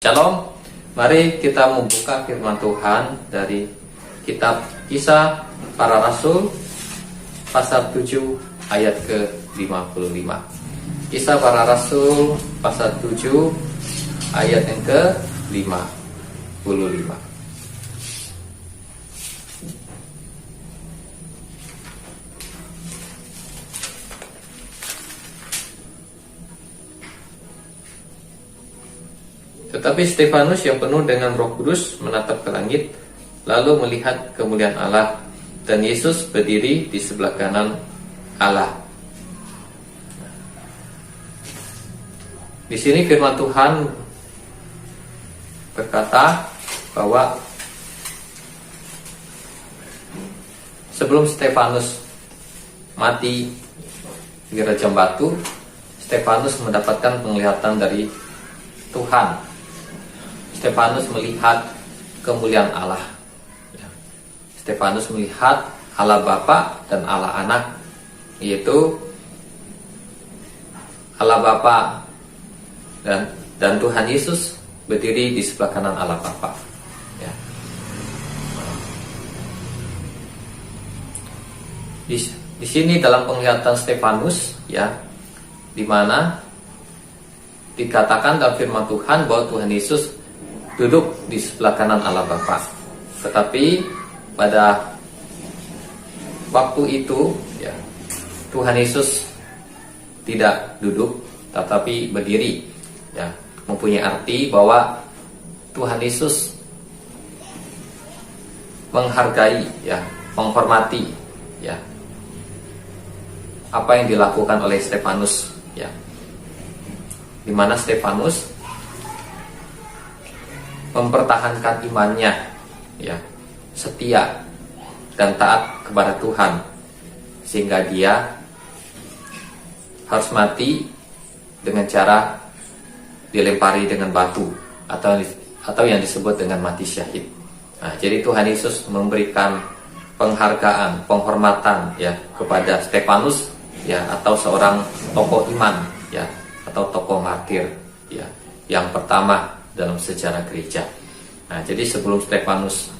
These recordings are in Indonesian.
Shalom, mari kita membuka firman Tuhan dari kitab Kisah Para Rasul pasal 7 ayat ke-55. Kisah Para Rasul pasal 7 ayat yang ke-55. Tetapi Stefanus yang penuh dengan Roh Kudus menatap ke langit, lalu melihat kemuliaan Allah, dan Yesus berdiri di sebelah kanan Allah. Di sini firman Tuhan berkata bahwa sebelum Stefanus mati di rejam batu, Stefanus mendapatkan penglihatan dari Tuhan. Stefanus melihat kemuliaan Allah. Stefanus melihat Allah Bapa dan Allah Anak, yaitu Allah Bapa dan Tuhan Yesus berdiri di sebelah kanan Allah Bapa. Ya. Di sini dalam penglihatan Stefanus, ya, di mana dikatakan dalam firman Tuhan bahwa Tuhan Yesus duduk di sebelah kanan Allah Bapa. Tetapi pada waktu itu, ya, Tuhan Yesus tidak duduk, tetapi berdiri. Ya, mempunyai arti bahwa Tuhan Yesus menghargai, ya, menghormati, ya, apa yang dilakukan oleh Stefanus, ya, di mana Stefanus mempertahankan imannya, ya, setia dan taat kepada Tuhan, sehingga dia harus mati dengan cara dilempari dengan batu atau yang disebut dengan mati syahid. Nah, jadi Tuhan Yesus memberikan penghargaan, penghormatan, ya, kepada Stefanus, ya, atau seorang tokoh iman, ya, atau tokoh martir, ya, yang pertama dalam sejarah gereja. Nah, jadi sebelum Stefanus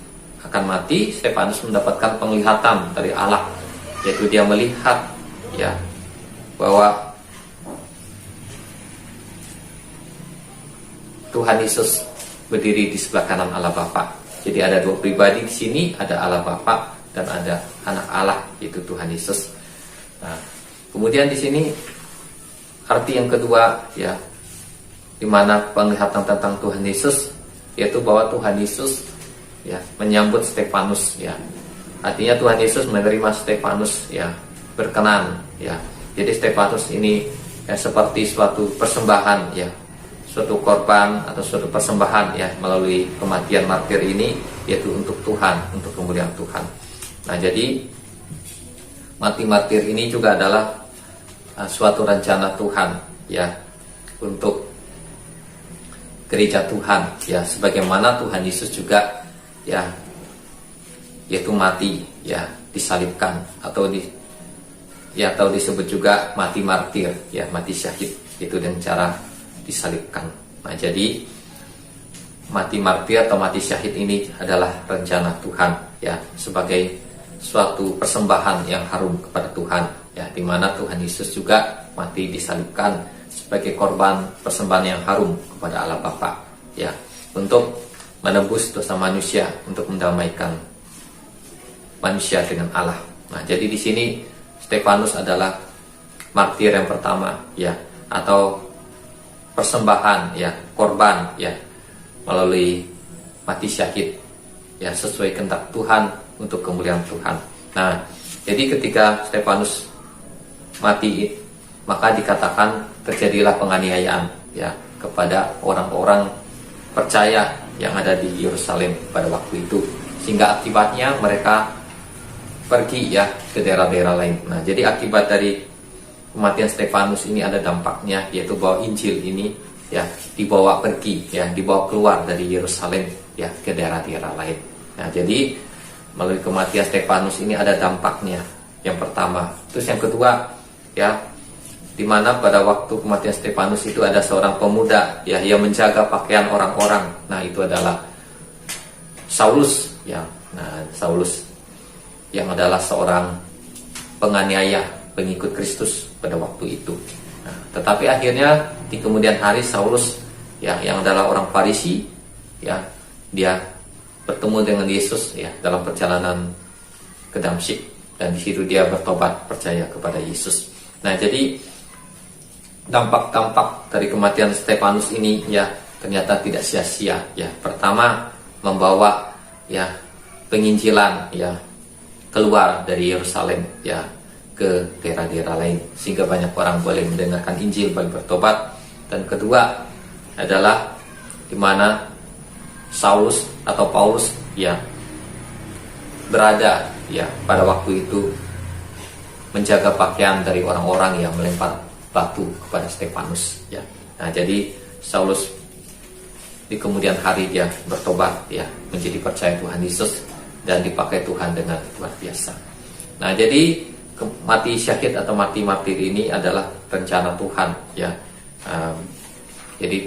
akan mati, Stefanus mendapatkan penglihatan dari Allah, yaitu dia melihat, ya, bahwa Tuhan Yesus berdiri di sebelah kanan Allah Bapa. Jadi ada dua pribadi di sini, ada Allah Bapa dan ada anak Allah, yaitu Tuhan Yesus. Nah, kemudian di sini arti yang kedua, ya, di mana penglihatan tentang Tuhan Yesus, yaitu bahwa Tuhan Yesus, ya, menyambut Stefanus, ya. Artinya Tuhan Yesus menerima Stefanus, ya, berkenan, ya. Jadi Stefanus ini, ya, seperti suatu persembahan, ya, suatu korban atau suatu persembahan, ya, melalui kematian martir ini, yaitu untuk Tuhan, untuk kemuliaan Tuhan. Nah, jadi mati martir ini juga adalah suatu rencana Tuhan, ya, untuk gereja Tuhan, ya, sebagaimana Tuhan Yesus juga, ya, yaitu mati, ya, disalibkan atau disebut juga mati martir, ya, mati syahid, itu dengan cara disalibkan. Nah, jadi mati martir atau mati syahid ini adalah rencana Tuhan, ya, sebagai suatu persembahan yang harum kepada Tuhan, ya, di mana Tuhan Yesus juga mati disalibkan sebagai korban persembahan yang harum kepada Allah Bapa, ya, untuk menebus dosa manusia, untuk mendamaikan manusia dengan Allah. Nah, jadi di sini Stefanus adalah martir yang pertama, ya, atau persembahan, ya, korban, ya, melalui mati syahid, ya, sesuai kehendak Tuhan untuk kemuliaan Tuhan. Nah, jadi ketika Stefanus mati, maka dikatakan terjadilah penganiayaan, ya, kepada orang-orang percaya yang ada di Yerusalem pada waktu itu, sehingga akibatnya mereka pergi, ya, ke daerah-daerah lain. Nah, jadi akibat dari kematian Stefanus ini ada dampaknya, yaitu bahwa Injil ini, ya, dibawa pergi, ya, dibawa keluar dari Yerusalem, ya, ke daerah-daerah lain. Nah, jadi melalui kematian Stefanus ini ada dampaknya. Yang pertama, terus yang kedua, ya, di mana pada waktu kematian Stefanus itu ada seorang pemuda ya yang menjaga pakaian orang-orang. Nah, itu adalah Saulus ya. Nah, Saulus yang adalah seorang penganiaya pengikut Kristus pada waktu itu. Nah, tetapi akhirnya di kemudian hari Saulus ya yang adalah orang Farisi ya, dia bertemu dengan Yesus ya dalam perjalanan ke Damsyik, dan di situ dia bertobat percaya kepada Yesus. Nah, jadi dampak-dampak dari kematian Stefanus ini ya ternyata tidak sia-sia ya. Pertama, membawa ya penginjilan ya keluar dari Yerusalem ya ke daerah-daerah lain, sehingga banyak orang boleh mendengarkan Injil, boleh bertobat. Dan kedua adalah di mana Saulus atau Paulus ya berada ya pada waktu itu menjaga pakaian dari orang-orang yang melempar batu kepada Stefanus ya. Nah, jadi Saulus di kemudian hari dia bertobat ya, menjadi percaya Tuhan Yesus dan dipakai Tuhan dengan luar biasa. Nah, jadi mati syahid atau mati martir ini adalah rencana Tuhan ya. Jadi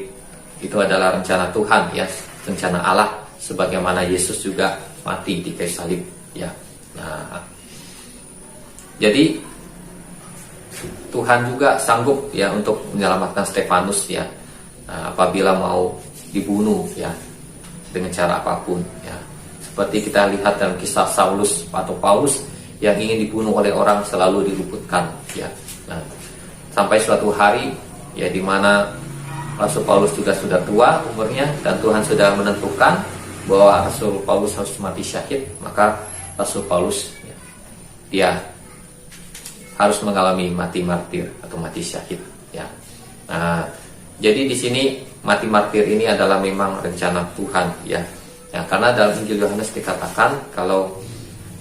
itu adalah rencana Tuhan ya, rencana Allah, sebagaimana Yesus juga mati di kayu salib ya. Nah, jadi Tuhan juga sanggup ya untuk menyelamatkan Stefanus ya, apabila mau dibunuh ya dengan cara apapun ya. Seperti kita lihat dalam kisah Saulus atau Paulus yang ingin dibunuh oleh orang selalu diluputkan ya. Nah, sampai suatu hari ya di mana Rasul Paulus juga sudah tua umurnya dan Tuhan sudah menentukan bahwa Rasul Paulus harus mati syahid, maka Rasul Paulus ya, dia harus mengalami mati martir atau mati syahid ya. Nah, jadi di sini mati martir ini adalah memang rencana Tuhan ya. Ya, karena dalam Injil Yohanes dikatakan kalau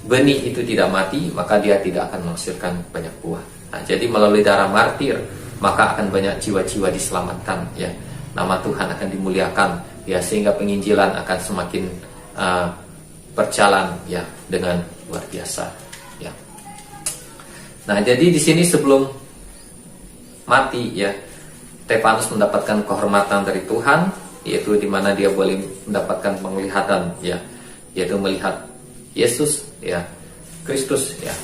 benih itu tidak mati, maka dia tidak akan menghasilkan banyak buah. Nah, jadi melalui darah martir maka akan banyak jiwa-jiwa diselamatkan ya. Nama Tuhan akan dimuliakan ya, sehingga penginjilan akan semakin berjalan ya dengan luar biasa ya. Nah, jadi di sini sebelum mati ya, Stefanus mendapatkan kehormatan dari Tuhan, yaitu di mana dia boleh mendapatkan penglihatan ya, yaitu melihat Yesus ya, Kristus ya,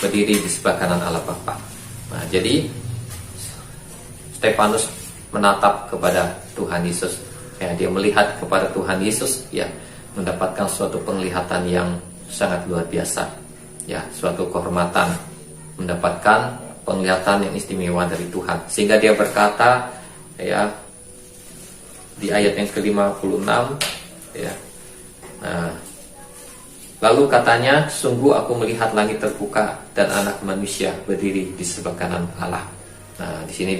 berdiri di sebelah kanan Allah Bapa. Nah, jadi Stefanus menatap kepada Tuhan Yesus ya, dia melihat kepada Tuhan Yesus ya, mendapatkan suatu penglihatan yang sangat luar biasa ya, suatu kehormatan, mendapatkan penglihatan yang istimewa dari Tuhan, sehingga dia berkata ya di ayat yang ke-56 ya, lalu katanya, sungguh aku melihat langit terbuka dan anak manusia berdiri di sebelah kanan Allah. Nah, di sini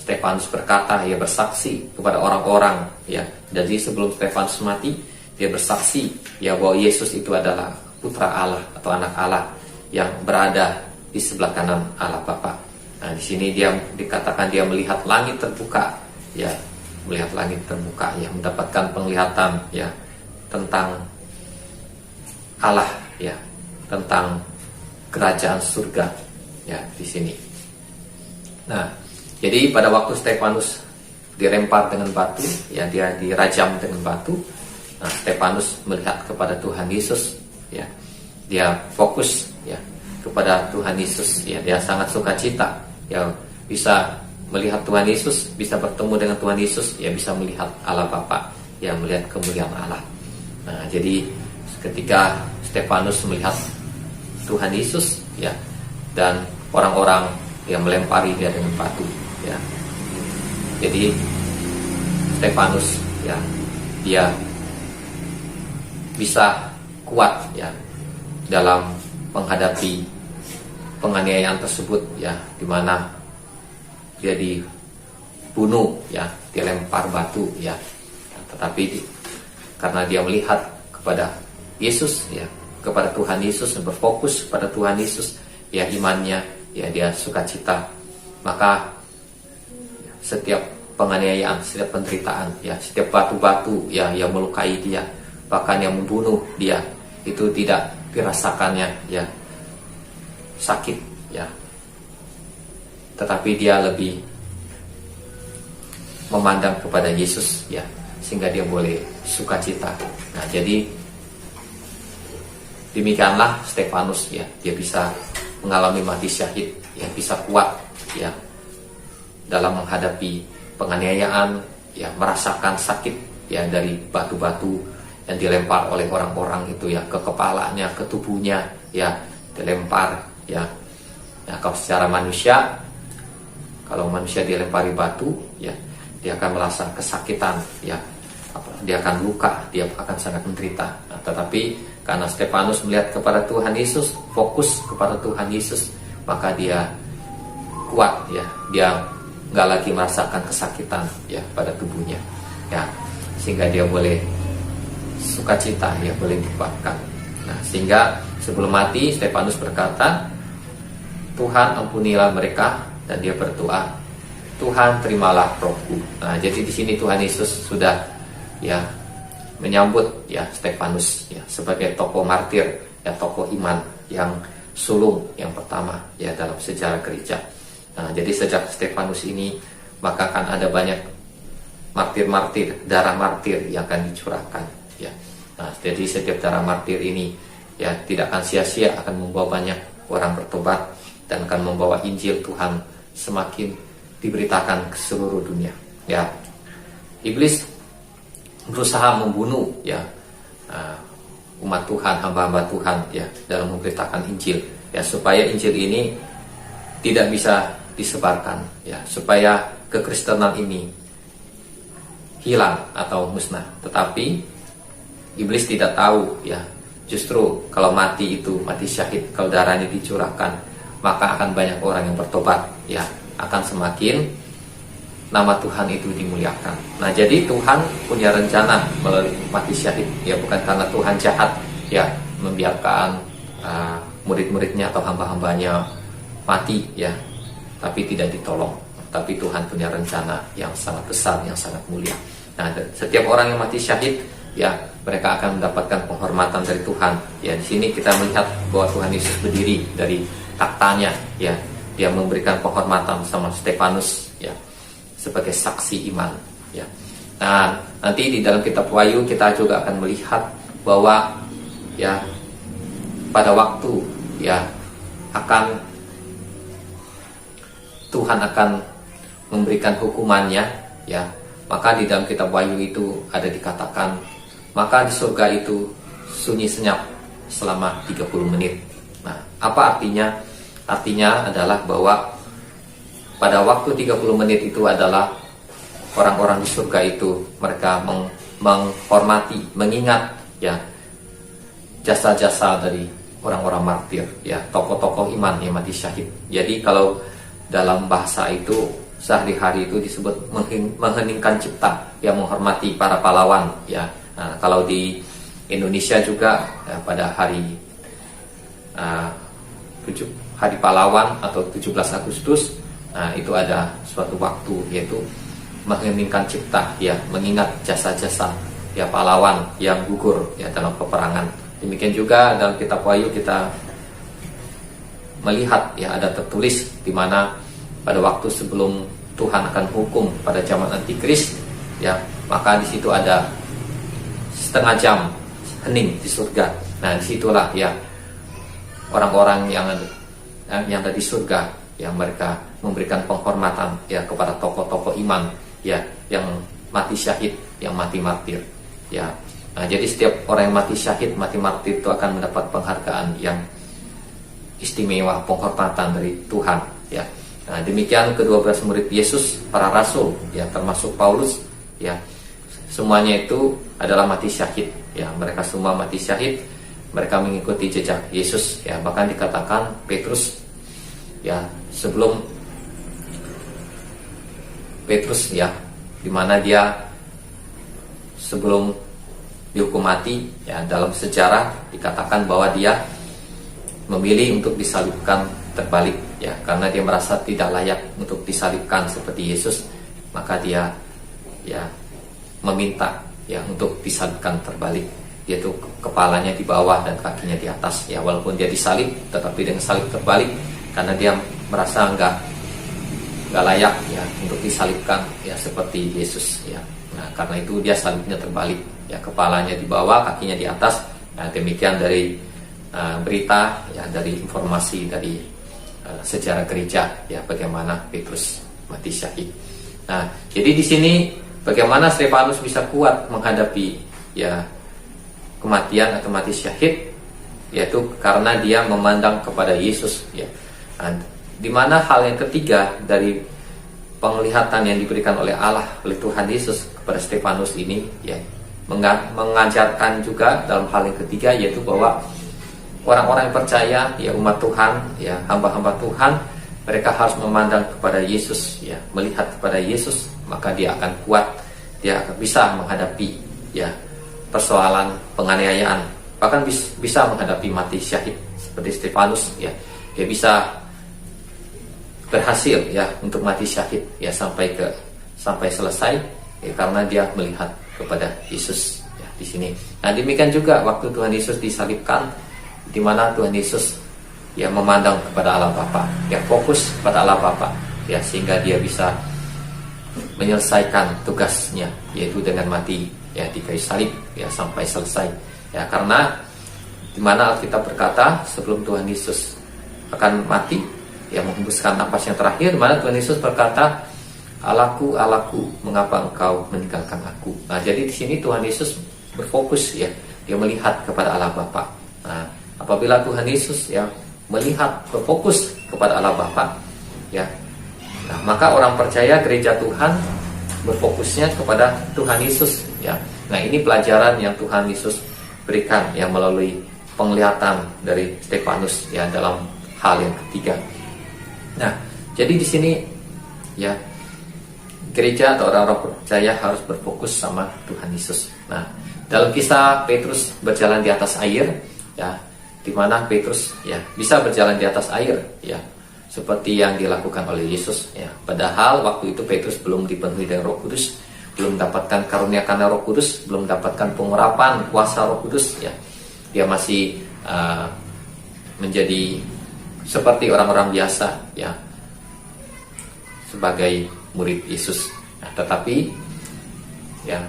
Stefanus berkata, ia bersaksi kepada orang-orang ya. Jadi sebelum Stefanus mati, dia bersaksi ya bahwa Yesus itu adalah putra Allah atau anak Allah yang berada di sebelah kanan Allah Bapa. Nah, di sini dia dikatakan dia melihat langit terbuka ya, melihat langit terbuka ya, mendapatkan penglihatan ya tentang Allah ya, tentang kerajaan surga ya di sini. Nah, jadi pada waktu Stefanus dirempar dengan batu ya, dia dirajam dengan batu. Nah, Stefanus melihat kepada Tuhan Yesus ya, dia fokus ya kepada Tuhan Yesus ya, dia sangat sukacita ya bisa melihat Tuhan Yesus, bisa bertemu dengan Tuhan Yesus ya, bisa melihat Allah Bapa ya, melihat kemuliaan Allah. Nah, jadi ketika Stefanus melihat Tuhan Yesus ya, dan orang-orang yang melempari dia dengan batu ya, jadi Stefanus ya, dia bisa kuat ya dalam menghadapi penganiayaan tersebut ya, di mana dia dibunuh ya, dilempar batu ya, tetapi karena dia melihat kepada Yesus ya, kepada Tuhan Yesus, dan berfokus pada Tuhan Yesus ya, imannya ya, dia sukacita. Maka setiap penganiayaan, setiap penderitaan ya, setiap batu-batu ya yang melukai dia, bahkan yang membunuh dia, itu tidak dirasakannya ya sakit ya. tetapi dia lebih memandang kepada Yesus, ya, sehingga dia boleh sukacita. Nah, jadi demikianlah Stefanus, ya, dia bisa mengalami mati syahid, ya, bisa kuat, ya, dalam menghadapi penganiayaan, ya, merasakan sakit, ya, dari batu-batu yang dilempar oleh orang-orang itu, ya, ke kepalanya, ke tubuhnya, ya, dilempar, ya. Nah, kalau secara manusia, kalau manusia dilempari batu, ya, dia akan merasa kesakitan, ya, dia akan luka, dia akan sangat menderita. Nah, tetapi karena Stefanus melihat kepada Tuhan Yesus, fokus kepada Tuhan Yesus, maka dia kuat, ya, dia nggak lagi merasakan kesakitan, ya, pada tubuhnya, ya, sehingga dia boleh sukacita, ya, boleh dikuatkan. Nah, sehingga sebelum mati Stefanus berkata, Tuhan ampunilah mereka, dan dia berdoa, Tuhan terimalah rohku. Nah, jadi di sini Tuhan Yesus sudah, ya, menyambut, ya, Stefanus, ya, sebagai tokoh martir, ya, tokoh iman yang sulung yang pertama, ya, dalam sejarah gereja. Nah, jadi sejak Stefanus ini maka akan ada banyak martir-martir, darah martir yang akan dicurahkan, ya. Nah, jadi setiap darah martir ini, ya, tidak akan sia-sia, akan membawa banyak orang bertobat dan akan membawa Injil Tuhan semakin diberitakan ke seluruh dunia, ya. Iblis berusaha membunuh, ya, umat Tuhan, hamba-hamba Tuhan, ya, dalam memberitakan Injil, ya, supaya Injil ini tidak bisa disebarkan, ya, supaya kekristenan ini hilang atau musnah. Tetapi iblis tidak tahu, ya, justru kalau mati itu mati syahid, kalau darahnya dicurahkan, maka akan banyak orang yang bertobat, ya, akan semakin nama Tuhan itu dimuliakan. Nah, jadi Tuhan punya rencana melalui mati syahid, ya, bukan karena Tuhan jahat, ya, membiarkan murid-muridnya atau hamba-hambanya mati, ya, tapi tidak ditolong. Tapi Tuhan punya rencana yang sangat besar, yang sangat mulia. Nah, setiap orang yang mati syahid, ya, mereka akan mendapatkan penghormatan dari Tuhan. Ya, di sini kita melihat bahwa Tuhan Yesus berdiri dari taktanya, ya, dia memberikan penghormatan sama Stefanus, ya, sebagai saksi iman, ya. Nah, nanti di dalam kitab Wahyu kita juga akan melihat bahwa, ya, pada waktu, ya, Tuhan akan memberikan hukumannya, ya, maka di dalam kitab Wahyu itu ada dikatakan, maka di surga itu sunyi senyap selama 30 menit. Nah, apa artinya? Artinya adalah bahwa pada waktu 30 menit itu adalah orang-orang di surga itu mereka menghormati, mengingat, ya, jasa-jasa dari orang-orang martir, ya, tokoh-tokoh iman yang mati syahid. Jadi kalau dalam bahasa itu sehari-hari itu disebut mengheningkan cipta, yang menghormati para pahlawan, ya. Nah, kalau di Indonesia juga, ya, pada hari Hari Pahlawan atau 17 Agustus, nah, itu ada suatu waktu yaitu mengheningkan cipta, ya, mengingat jasa-jasa, ya, pahlawan yang gugur, ya, dalam peperangan. Demikian juga dalam kitab Wahyu kita melihat, ya, ada tertulis di mana pada waktu sebelum Tuhan akan hukum pada zaman Antikris, ya, maka di situ ada setengah jam hening di surga. Nah, disitulah, ya, orang-orang yang ada di surga, yang mereka memberikan penghormatan, ya, kepada tokoh-tokoh iman, ya, yang mati syahid, yang mati martir, ya. Nah, jadi setiap orang yang mati syahid, mati martir itu akan mendapat penghargaan yang istimewa, penghormatan dari Tuhan, ya. Nah, demikian ke-12 murid Yesus, para rasul, ya, termasuk Paulus, ya, semuanya itu adalah mati syahid, ya, mereka semua mati syahid, mereka mengikuti jejak Yesus, ya. Bahkan dikatakan Petrus, ya, sebelum Petrus, ya, dimana dia sebelum dihukum mati, ya, dalam sejarah dikatakan bahwa dia memilih untuk disalibkan terbalik, ya, karena dia merasa tidak layak untuk disalibkan seperti Yesus, maka dia, ya, meminta, ya, untuk disalibkan terbalik, yaitu kepalanya di bawah dan kakinya di atas, ya, walaupun dia disalib tetapi dengan salib terbalik, karena dia merasa enggak gak layak ya untuk disalibkan ya seperti Yesus ya. Nah, karena itu dia salibnya terbalik ya, kepalanya di bawah, kakinya di atas. Nah, demikian dari berita ya, dari informasi dari sejarah gereja ya, bagaimana Petrus mati syahid. Nah, jadi di sini bagaimana Stefanus bisa kuat menghadapi ya kematian atau mati syahid, yaitu karena dia memandang kepada Yesus ya. Nah, di mana hal yang ketiga dari penglihatan yang diberikan oleh Allah, oleh Tuhan Yesus kepada Stefanus ini ya, mengajarkan juga dalam hal yang ketiga, yaitu bahwa orang-orang yang percaya ya, umat Tuhan ya, hamba-hamba Tuhan, mereka harus memandang kepada Yesus ya, melihat kepada Yesus, maka dia akan kuat, dia akan bisa menghadapi ya persoalan penganiayaan, bahkan bisa menghadapi mati syahid seperti Stefanus ya. Dia bisa berhasil ya untuk mati syahid ya sampai selesai ya, karena dia melihat kepada Yesus ya di sini. Nah, demikian juga waktu Tuhan Yesus disalibkan, di mana Tuhan Yesus ya memandang kepada Allah Bapa, ya fokus pada Allah Bapa ya, sehingga dia bisa menyelesaikan tugasnya, yaitu dengan mati ya di kayu salib ya sampai selesai ya. Karena di mana Alkitab berkata sebelum Tuhan Yesus akan mati ya, menghembuskan napas yang terakhir, di mana Tuhan Yesus berkata, Allahku, Allahku, mengapa engkau meninggalkan aku? Nah, jadi di sini Tuhan Yesus berfokus ya, dia melihat kepada Allah Bapa. Nah, apabila Tuhan Yesus ya melihat, berfokus kepada Allah Bapa ya, nah, maka orang percaya gereja Tuhan berfokusnya kepada Tuhan Yesus ya. Nah, ini pelajaran yang Tuhan Yesus berikan yang melalui penglihatan dari Stefanus ya dalam hal yang ketiga. Nah, jadi di sini ya gereja atau orang-orang percaya harus berfokus sama Tuhan Yesus. Nah, dalam kisah Petrus berjalan di atas air ya, di mana Petrus ya bisa berjalan di atas air ya, seperti yang dilakukan oleh Yesus ya. Padahal waktu itu Petrus belum dipenuhi dengan Roh Kudus, belum mendapatkan karunia karena Roh Kudus, belum mendapatkan pengurapan kuasa Roh Kudus ya. Dia masih menjadi seperti orang-orang biasa ya, sebagai murid Yesus. Nah, tetapi ya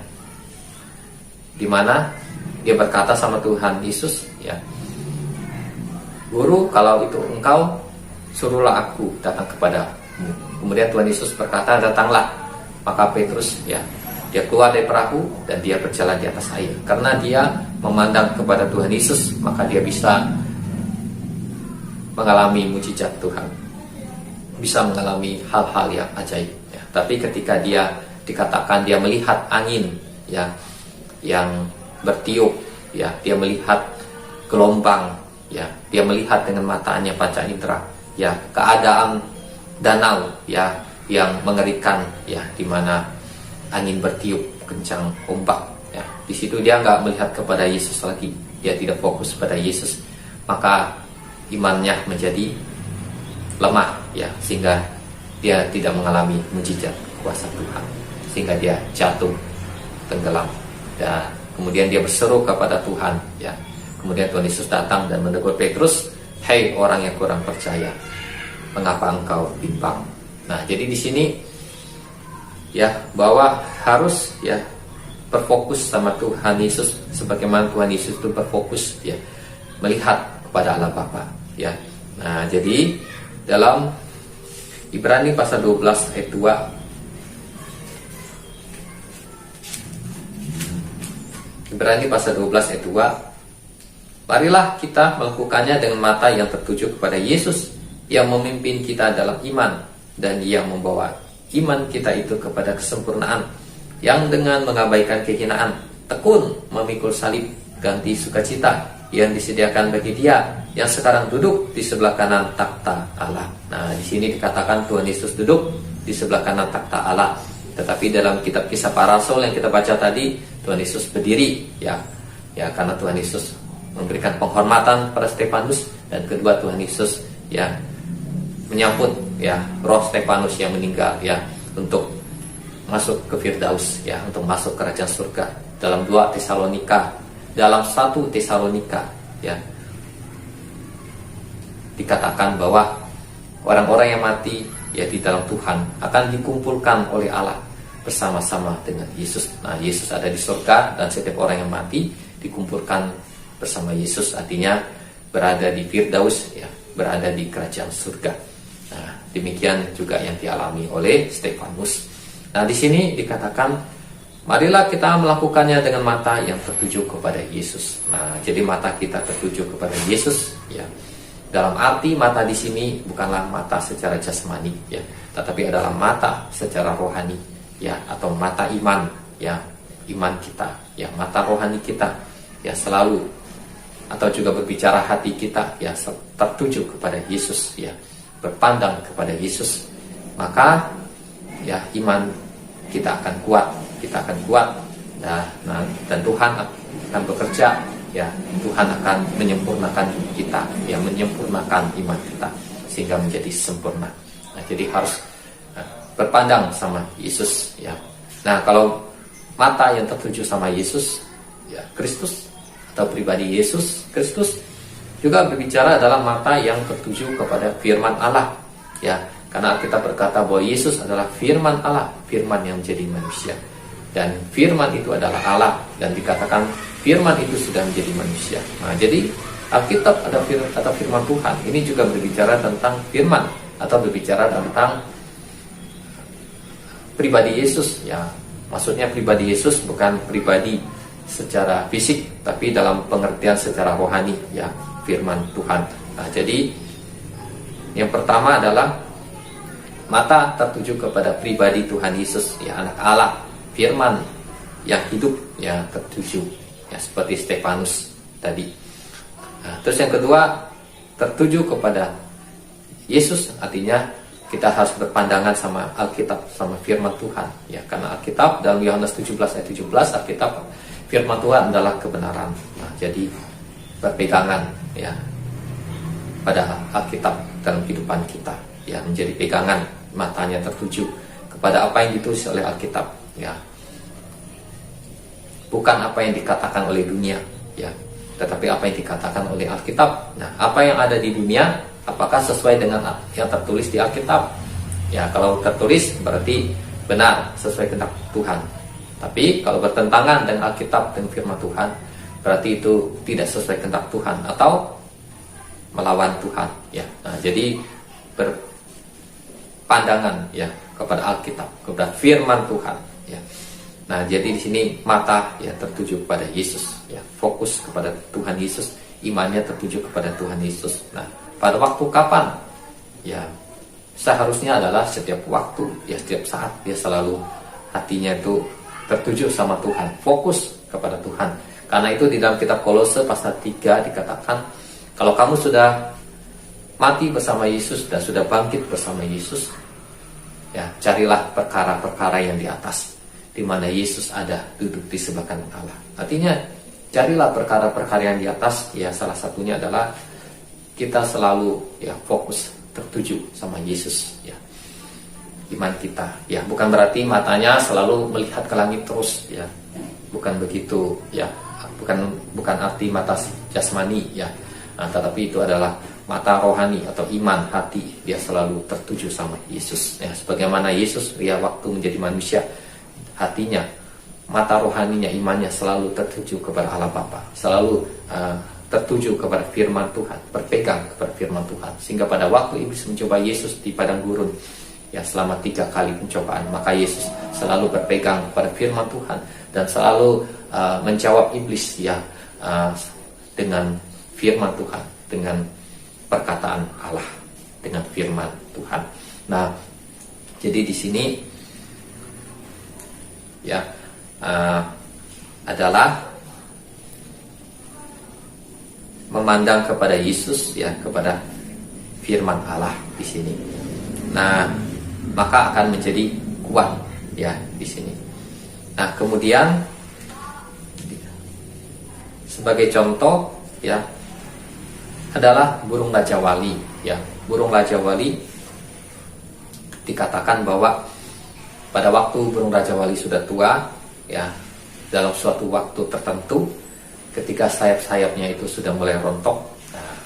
di mana dia berkata sama Tuhan Yesus ya, Guru, kalau itu engkau, suruhlah aku datang kepadamu. Kemudian Tuhan Yesus berkata, datanglah. Maka Petrus ya, dia keluar dari perahu dan dia berjalan di atas air. Karena dia memandang kepada Tuhan Yesus, maka dia bisa mengalami mujizat Tuhan, bisa mengalami hal-hal yang ajaib ya. Tapi ketika dia dikatakan dia melihat angin ya yang bertiup ya, dia melihat gelombang ya, dia melihat dengan matanya panca indera ya, keadaan danau ya yang mengerikan ya, di mana angin bertiup kencang, ombak ya. Di situ dia nggak melihat kepada Yesus lagi, dia tidak fokus pada Yesus, maka imannya menjadi lemah ya, sehingga dia tidak mengalami mujizat kuasa Tuhan, sehingga dia jatuh tenggelam. Dan kemudian dia berseru kepada Tuhan ya. Kemudian Tuhan Yesus datang dan menegur Petrus, "Hei orang yang kurang percaya, mengapa engkau bimbang?" Nah, jadi di sini ya, bahwa harus ya berfokus sama Tuhan Yesus, sebagaimana Tuhan Yesus itu berfokus ya melihat kepada Allah Bapa ya. Nah, jadi dalam Ibrani pasal 12 ayat 2, Ibrani pasal 12 ayat 2, marilah kita melakukannya dengan mata yang tertuju kepada Yesus yang memimpin kita dalam iman dan yang membawa iman kita itu kepada kesempurnaan, yang dengan mengabaikan kehinaan tekun memikul salib, ganti sukacita yang disediakan bagi Dia yang sekarang duduk di sebelah kanan takhta Allah. Nah, di sini dikatakan Tuhan Yesus duduk di sebelah kanan takhta Allah. Tetapi dalam kitab Kisah Para Rasul yang kita baca tadi, Tuhan Yesus berdiri ya, karena Tuhan Yesus memberikan penghormatan pada Stefanus, dan kedua Tuhan Yesus ya menyambut ya roh Stefanus yang meninggal ya, untuk masuk ke Firdaus ya, untuk masuk kerajaan surga. Dalam 1 Tesalonika ya dikatakan bahwa orang-orang yang mati ya di dalam Tuhan akan dikumpulkan oleh Allah bersama-sama dengan Yesus. Nah, Yesus ada di surga dan setiap orang yang mati dikumpulkan bersama Yesus, artinya berada di Firdaus, ya, berada di kerajaan surga. Nah, demikian juga yang dialami oleh Stefanus. Nah, di sini dikatakan, marilah kita melakukannya dengan mata yang tertuju kepada Yesus. Nah, jadi mata kita tertuju kepada Yesus, ya. Dalam arti mata di sini bukanlah mata secara jasmani, ya, tetapi adalah mata secara rohani, ya, atau mata iman, ya, iman kita, ya, mata rohani kita, ya, selalu, atau juga berbicara hati kita, ya, tertuju kepada Yesus, ya, berpandang kepada Yesus. Maka, ya, iman kita akan kuat, dan Tuhan akan bekerja, ya, Tuhan akan menyempurnakan kita, ya, menyempurnakan iman kita sehingga menjadi sempurna. Nah, jadi harus berpandang sama Yesus, ya. Nah, kalau mata yang tertuju sama Yesus, ya, Kristus atau pribadi Yesus Kristus, juga berbicara adalah mata yang tertuju kepada firman Allah, ya. Karena kita berkata bahwa Yesus adalah firman Allah, firman yang menjadi manusia. Dan firman itu adalah Allah, dan dikatakan firman itu sudah menjadi manusia. Nah, jadi Alkitab atau firman Tuhan ini juga berbicara tentang firman, atau berbicara tentang pribadi Yesus, ya. Maksudnya pribadi Yesus bukan pribadi secara fisik, tapi dalam pengertian secara rohani, ya, firman Tuhan. Nah, jadi yang pertama adalah mata tertuju kepada pribadi Tuhan Yesus, ya, anak Allah, firman yang hidup, ya, tertuju, ya, seperti Stefanus tadi. Nah, terus yang kedua, tertuju kepada Yesus, artinya kita harus berpandangan sama Alkitab, sama firman Tuhan, ya, karena Alkitab dalam Yohanes 17 ayat 17, Alkitab firman Tuhan adalah kebenaran. Nah, jadi berpegangan, ya, pada Alkitab dalam kehidupan kita, ya, menjadi pegangan, matanya tertuju kepada apa yang ditulis oleh Alkitab, ya, bukan apa yang dikatakan oleh dunia, ya, tetapi apa yang dikatakan oleh Alkitab. Nah, apa yang ada di dunia, apakah sesuai dengan yang tertulis di Alkitab? Ya, kalau tertulis berarti benar, sesuai kehendak Tuhan. Tapi kalau bertentangan dengan Alkitab dan firman Tuhan, berarti itu tidak sesuai kehendak Tuhan atau melawan Tuhan, ya. Nah, jadi berpandangan, ya, kepada Alkitab, kepada firman Tuhan, ya. Nah, jadi di sini mata, ya, tertuju kepada Yesus, ya, fokus kepada Tuhan Yesus, imannya tertuju kepada Tuhan Yesus. Nah, pada waktu kapan? Ya, seharusnya adalah setiap waktu, ya, setiap saat dia selalu hatinya itu tertuju sama Tuhan, fokus kepada Tuhan. Karena itu di dalam kitab Kolose pasal 3 dikatakan, kalau kamu sudah mati bersama Yesus dan sudah bangkit bersama Yesus, ya, carilah perkara-perkara yang di atas, di mana Yesus ada duduk di sebelah kanan Allah. Artinya carilah perkara-perkara yang di atas, ya, salah satunya adalah kita selalu, ya, fokus tertuju sama Yesus, ya, iman kita, ya, bukan berarti matanya selalu melihat ke langit terus, ya, bukan begitu, ya, bukan arti mata jasmani, ya. Nah, tetapi itu adalah mata rohani atau iman hati, dia selalu tertuju sama Yesus, ya, sebagaimana Yesus, ya, waktu menjadi manusia, hatinya, mata rohaninya, imannya selalu tertuju kepada Allah Bapa, selalu tertuju kepada firman Tuhan, berpegang kepada firman Tuhan, sehingga pada waktu iblis mencoba Yesus di padang gurun, ya, selama 3 kali pencobaan, maka Yesus selalu berpegang kepada firman Tuhan dan selalu menjawab iblis, ya, dengan firman Tuhan, dengan perkataan Allah, dengan firman Tuhan. Nah, jadi di sini, ya, adalah memandang kepada Yesus, ya, kepada firman Allah di sini. Nah, maka akan menjadi kuat, ya, di sini. Nah, kemudian sebagai contoh, ya, adalah burung Raja Wali, ya. Burung Raja Wali dikatakan bahwa pada waktu burung Raja Wali sudah tua, ya, dalam suatu waktu tertentu, ketika sayap-sayapnya itu sudah mulai rontok, nah,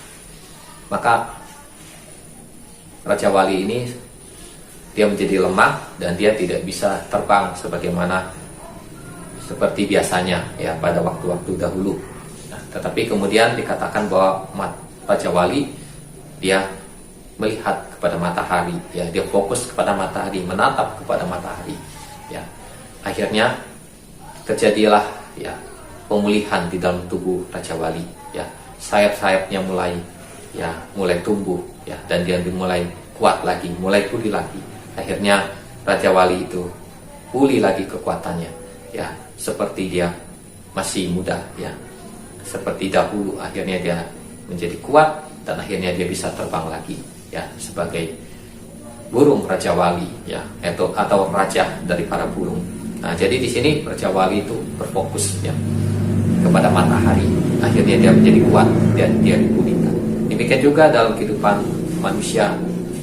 maka Raja Wali ini dia menjadi lemah dan dia tidak bisa terbang sebagaimana seperti biasanya ya pada waktu-waktu dahulu. Nah, tetapi kemudian dikatakan bahwa Raja Wali dia melihat kepada matahari, ya dia fokus kepada matahari, menatap kepada matahari. Ya, akhirnya terjadilah ya pemulihan di dalam tubuh Raja Wali. Ya, sayap-sayapnya mulai tumbuh, ya, dan dia mulai kuat lagi, mulai pulih lagi. Akhirnya Raja Wali itu pulih lagi kekuatannya, ya seperti dia masih muda, ya seperti dahulu. Akhirnya dia menjadi kuat dan akhirnya dia bisa terbang lagi, ya sebagai burung Raja Wali, ya atau raja dari para burung. Nah, jadi di sini Raja Wali itu berfokus ya kepada matahari. Akhirnya dia menjadi kuat dan dia dipulihkan. Demikian juga dalam kehidupan manusia,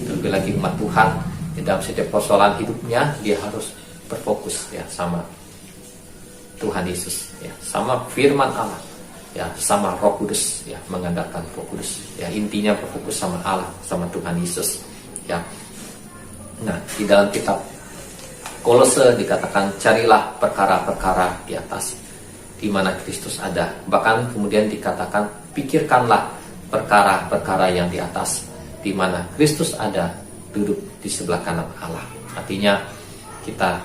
lebih lagi umat Tuhan, di dalam setiap persoalan hidupnya dia harus berfokus ya sama Tuhan Yesus, ya sama firman Allah, ya sama Roh Kudus, ya mengandalkan Roh Kudus. Ya intinya berfokus sama Allah, sama Tuhan Yesus. Ya. Nah, di dalam kitab Kolose dikatakan carilah perkara-perkara di atas di mana Kristus ada. Bahkan kemudian dikatakan pikirkanlah perkara-perkara yang di atas di mana Kristus ada, duduk di sebelah kanan Allah. Artinya kita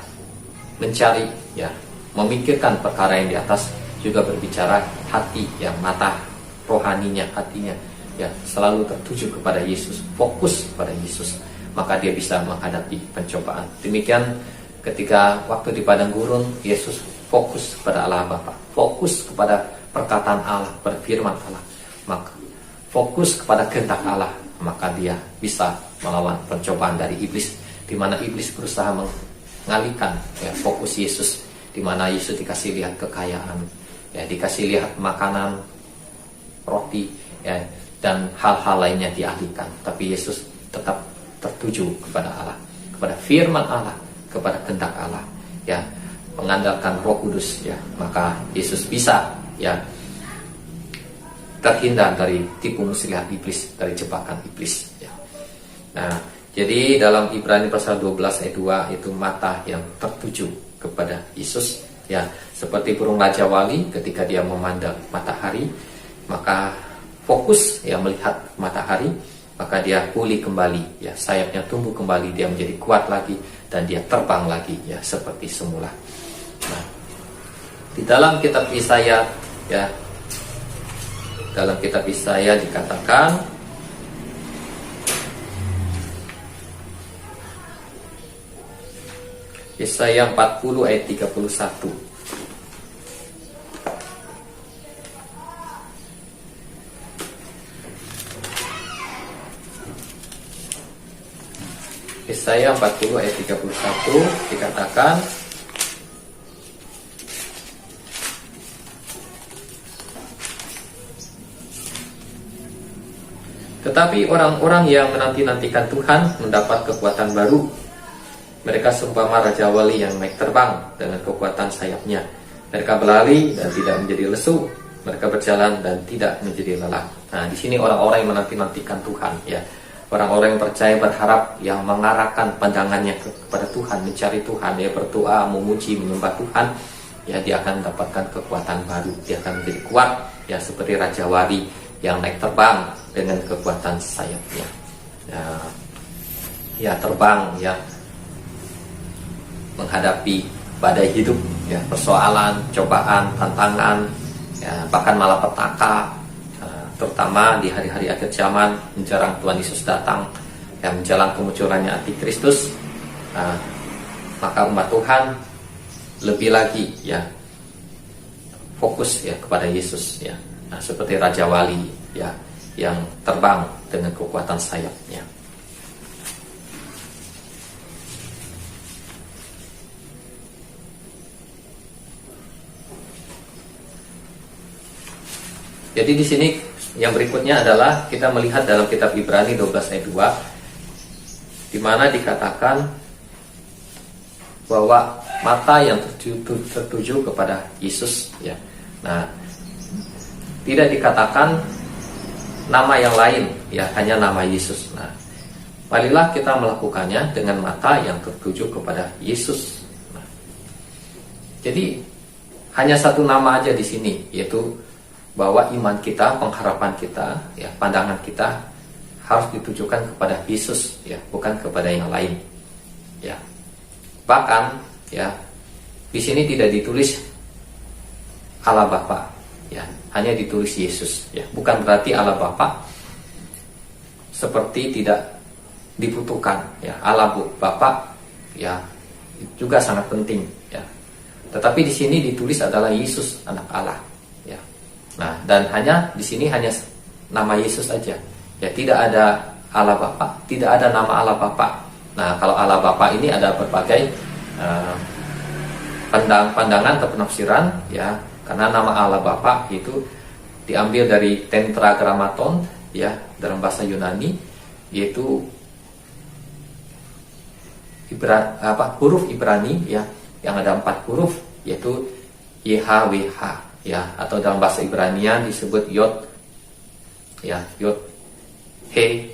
mencari ya, memikirkan perkara yang di atas, juga berbicara hati yang mata rohaninya, hatinya ya selalu tertuju kepada Yesus, fokus kepada Yesus, maka dia bisa menghadapi pencobaan. Demikian ketika waktu di padang gurun, Yesus fokus kepada Allah Bapa, fokus kepada perkataan Allah, berfirman Allah, maka fokus kepada kehendak Allah, maka dia bisa melawan pencobaan dari iblis, di mana iblis berusaha mengalihkan ya, fokus Yesus, di mana Yesus dikasih lihat kekayaan, ya dikasih lihat makanan, roti, ya, dan hal-hal lainnya dialihkan. Tapi Yesus tetap tertuju kepada Allah, kepada firman Allah, kepada kehendak Allah, ya mengandalkan Roh Kudus, ya maka Yesus bisa ya terhindar dari tipu muslihat iblis, dari jebakan iblis. Ya. Nah, jadi dalam Ibrani pasal 12 ayat 2 itu mata yang tertuju kepada Yesus, ya seperti burung Raja Wali ketika dia memandang matahari, maka fokus ya melihat matahari, maka dia pulih kembali, ya sayapnya tumbuh kembali, dia menjadi kuat lagi dan dia terbang lagi ya seperti semula. Nah, di dalam kitab Yesaya ya, dalam kitab Yesaya dikatakan Yesaya 40 ayat 31. Yesaya 40 ayat 31 dikatakan, tetapi orang-orang yang menanti-nantikan Tuhan mendapat kekuatan baru. Mereka seumpama Raja Wali yang naik terbang dengan kekuatan sayapnya. Mereka berlari dan tidak menjadi lesu. Mereka berjalan dan tidak menjadi lelah. Nah, di sini orang-orang yang menanti-nantikan Tuhan, ya. Orang-orang yang percaya, berharap, yang mengarahkan pandangannya kepada Tuhan, mencari Tuhan, ya berdoa, memuji, menyembah Tuhan, ya dia akan mendapatkan kekuatan baru. Dia akan menjadi kuat, ya seperti Raja Wali yang naik terbang dengan kekuatan sayapnya. Ya terbang, ya menghadapi badai hidup, ya persoalan, cobaan, tantangan, ya bahkan malapetaka, terutama di hari-hari akhir zaman menjelang Tuhan Yesus datang, ya menjelang kemunculannya Antikristus. Maka umat Tuhan lebih lagi ya fokus ya kepada Yesus, ya. Nah, seperti Raja Wali ya yang terbang dengan kekuatan sayapnya. Jadi di sini yang berikutnya adalah kita melihat dalam kitab Ibrani 12 ayat 2, di mana dikatakan bahwa mata yang tertuju kepada Yesus, ya. Nah, tidak dikatakan nama yang lain, ya hanya nama Yesus. Nah, marilah kita melakukannya dengan mata yang tertuju kepada Yesus. Nah, jadi hanya satu nama aja di sini, yaitu bahwa iman kita, pengharapan kita, ya, pandangan kita harus ditujukan kepada Yesus, ya, bukan kepada yang lain. Ya. Bahkan, ya, di sini tidak ditulis Allah Bapa, ya, hanya ditulis Yesus, ya. Bukan berarti Allah Bapa seperti tidak dibutuhkan, ya. Allah Bapa, ya, juga sangat penting, ya. Tetapi di sini ditulis adalah Yesus, anak Allah, ya. Nah, dan hanya di sini hanya nama Yesus saja, ya, tidak ada Allah Bapa, tidak ada nama Allah Bapa. Nah, kalau Allah Bapa ini ada berbagai pandangan atau penafsiran, ya, karena nama Allah Bapa itu diambil dari tetragrammaton, ya, dalam bahasa Yunani, yaitu huruf Ibrani, ya, yang ada 4 huruf, yaitu YHWH, ya, atau dalam bahasa Ibranian disebut Yod, ya, Yod He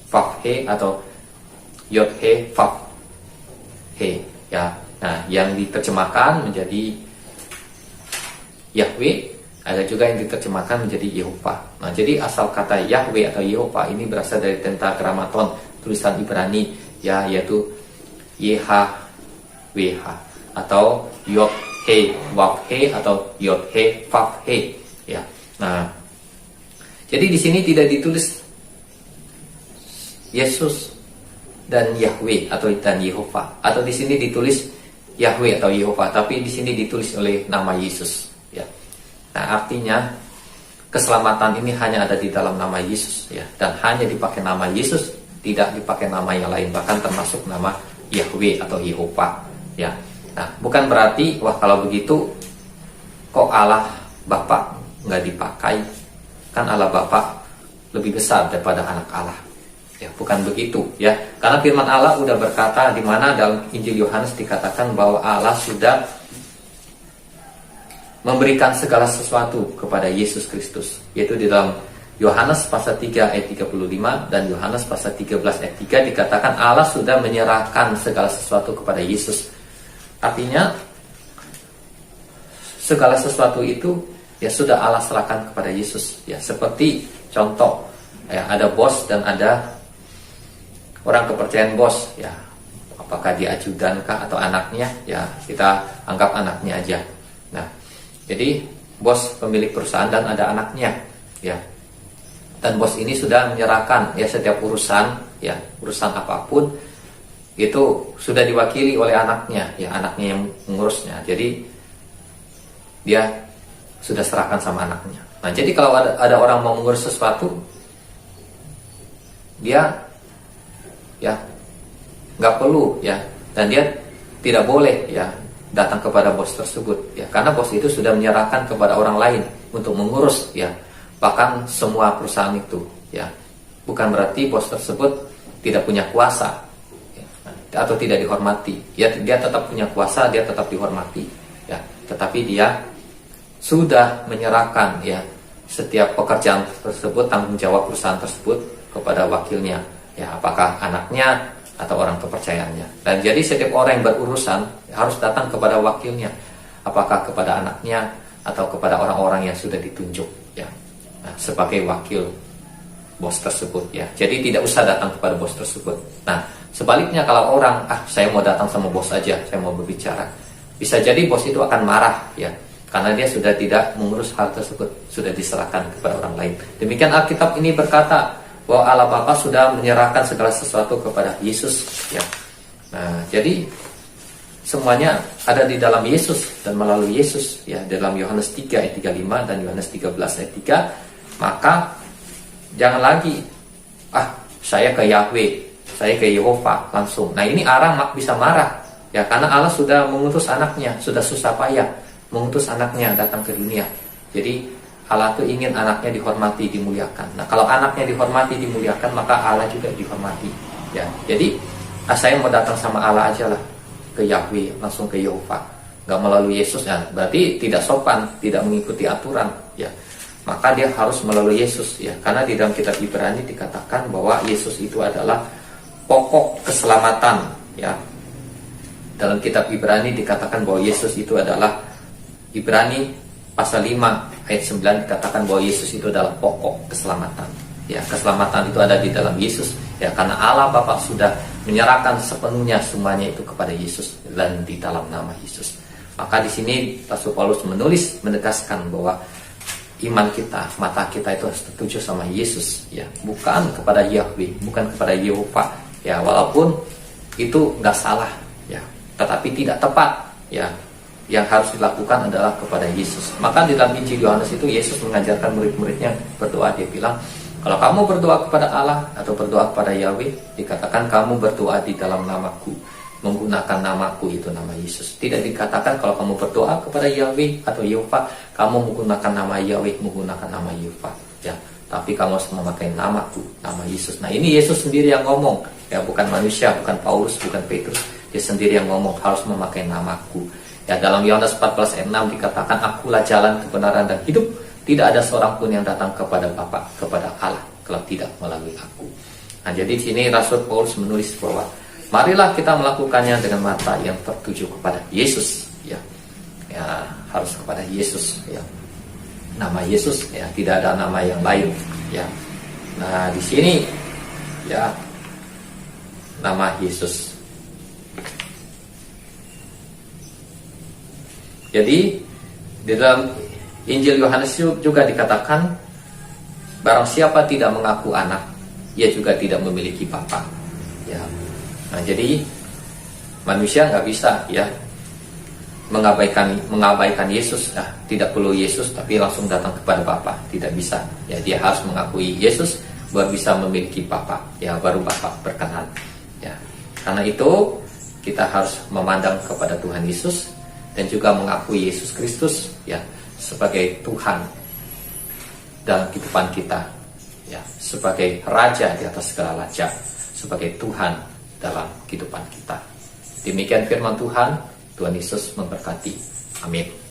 Vav He atau Yod He Vav He, ya. Nah, yang diterjemahkan menjadi Yahweh, ada juga yang diterjemahkan menjadi Yehova. Nah, jadi asal kata Yahweh atau Yehova ini berasal dari tetragrammaton tulisan Ibrani, ya, yaitu YHWH atau Yod He Vav He atau Yod He Vav He, ya. Nah, jadi di sini tidak ditulis Yesus dan Yahweh atau dan Yehova, atau di sini ditulis Yahweh atau Yehova, tapi di sini ditulis oleh nama Yesus, ya. Nah, artinya keselamatan ini hanya ada di dalam nama Yesus, ya, dan hanya dipakai nama Yesus, tidak dipakai nama yang lain, bahkan termasuk nama Yahweh atau Yehova, ya. Nah, bukan berarti wah kalau begitu kok Allah Bapa nggak dipakai, kan Allah Bapa lebih besar daripada anak Allah. Ya, bukan begitu, ya. Karena firman Allah udah berkata di mana dalam Injil Yohanes dikatakan bahwa Allah sudah memberikan segala sesuatu kepada Yesus Kristus, yaitu di dalam Yohanes pasal 3 ayat 35 dan Yohanes pasal 13 ayat 3 dikatakan Allah sudah menyerahkan segala sesuatu kepada Yesus. Artinya segala sesuatu itu ya sudah Allah serahkan kepada Yesus, ya. Seperti contoh, ya, ada bos dan ada orang kepercayaan bos, ya, apakah dia ajudan kah atau anaknya, ya, kita anggap anaknya aja. Nah, jadi bos pemilik perusahaan dan ada anaknya, ya, dan bos ini sudah menyerahkan, ya, setiap urusan, ya, urusan apapun itu sudah diwakili oleh anaknya, ya, anaknya yang mengurusnya. Jadi dia sudah serahkan sama anaknya. Nah, jadi kalau ada orang mau mengurus sesuatu, dia, ya, nggak perlu, ya, dan dia tidak boleh, ya, datang kepada bos tersebut, ya, karena bos itu sudah menyerahkan kepada orang lain untuk mengurus, ya, bahkan semua perusahaan itu, ya. Bukan berarti bos tersebut tidak punya kuasa, ya, atau tidak dihormati, ya, dia tetap punya kuasa, dia tetap dihormati, ya, tetapi dia sudah menyerahkan, ya, setiap pekerjaan tersebut, tanggung jawab perusahaan tersebut kepada wakilnya, ya, apakah anaknya atau orang kepercayaannya. Dan jadi setiap orang yang berurusan harus datang kepada wakilnya, apakah kepada anaknya atau kepada orang-orang yang sudah ditunjuk, ya, nah, sebagai wakil bos tersebut, ya. Jadi tidak usah datang kepada bos tersebut. Nah, sebaliknya kalau orang saya mau datang sama bos aja, saya mau berbicara, bisa jadi bos itu akan marah, ya, karena dia sudah tidak mengurus hal tersebut, sudah diserahkan kepada orang lain. Demikian Alkitab ini berkata bahwa Allah Bapa sudah menyerahkan segala sesuatu kepada Yesus, ya. Nah, jadi semuanya ada di dalam Yesus dan melalui Yesus, ya. Dalam Yohanes 3 ayat 35 dan Yohanes 13 ayat 3, maka jangan lagi saya ke Yahweh, saya ke Yehova langsung. Nah, ini orang bisa marah, ya, karena Allah sudah mengutus anaknya, sudah susah payah mengutus anaknya datang ke dunia. Jadi Allah itu ingin anaknya dihormati, dimuliakan. Nah, kalau anaknya dihormati, dimuliakan, maka Allah juga dihormati, ya. Jadi saya mau datang sama Allah aja lah, ke Yahweh, langsung ke Yehova, nggak melalui Yesus, ya, berarti tidak sopan, tidak mengikuti aturan, ya. Maka dia harus melalui Yesus, ya, karena di dalam kitab Ibrani dikatakan bahwa Yesus itu adalah keselamatan, ya. Dalam kitab Ibrani dikatakan bahwa Yesus itu adalah, Ibrani pasal 5 ayat 9 dikatakan bahwa Yesus itu adalah pokok keselamatan. Ya, keselamatan itu ada di dalam Yesus. Ya, karena Allah Bapa sudah menyerahkan sepenuhnya semuanya itu kepada Yesus dan di dalam nama Yesus. Maka di sini Rasul Paulus menegaskan bahwa iman kita, mata kita itu harus tertuju sama Yesus, ya, bukan kepada Yahweh, bukan kepada Yehova. Ya, walaupun itu nggak salah, ya, tetapi tidak tepat, ya. Yang harus dilakukan adalah kepada Yesus. Maka di dalam Injil Yohanes itu Yesus mengajarkan murid-muridnya berdoa. Dia bilang, kalau kamu berdoa kepada Allah atau berdoa kepada Yahweh, dikatakan kamu berdoa di dalam namaku, menggunakan namaku, itu nama Yesus. Tidak dikatakan kalau kamu berdoa kepada Yahweh atau Yehova, kamu menggunakan nama Yahweh, menggunakan nama Yehova, ya. Tapi kamu harus memakai namaku, nama Yesus. Nah, ini Yesus sendiri yang ngomong, ya, bukan manusia, bukan Paulus, bukan Petrus. Dia sendiri yang ngomong harus memakai namaku. Ya, dalam Yohanes 14 ayat 6 dikatakan, akulah jalan, kebenaran, dan hidup. Tidak ada seorang pun yang datang kepada Bapa, kepada Allah, kalau tidak melalui aku. Nah, jadi di sini Rasul Paulus menulis bahwa marilah kita melakukannya dengan mata yang tertuju kepada Yesus, ya. Ya, harus kepada Yesus, ya. Nama Yesus, ya, tidak ada nama yang lain, ya. Nah, di sini, ya, nama Yesus. Jadi di dalam Injil Yohanes juga dikatakan, barang siapa tidak mengaku anak, ia juga tidak memiliki Bapa. Ya. Nah, jadi manusia nggak bisa, ya, mengabaikan Yesus. Nah, tidak perlu Yesus tapi langsung datang kepada Bapa, tidak bisa. Ya, dia harus mengakui Yesus baru bisa memiliki Bapa. Ya, baru Bapa berkenan. Ya. Karena itu kita harus memandang kepada Tuhan Yesus dan juga mengakui Yesus Kristus, ya, sebagai Tuhan dalam kehidupan kita, ya, sebagai Raja di atas segala raja, sebagai Tuhan dalam kehidupan kita. Demikian firman Tuhan. Tuhan Yesus memberkati. Amin.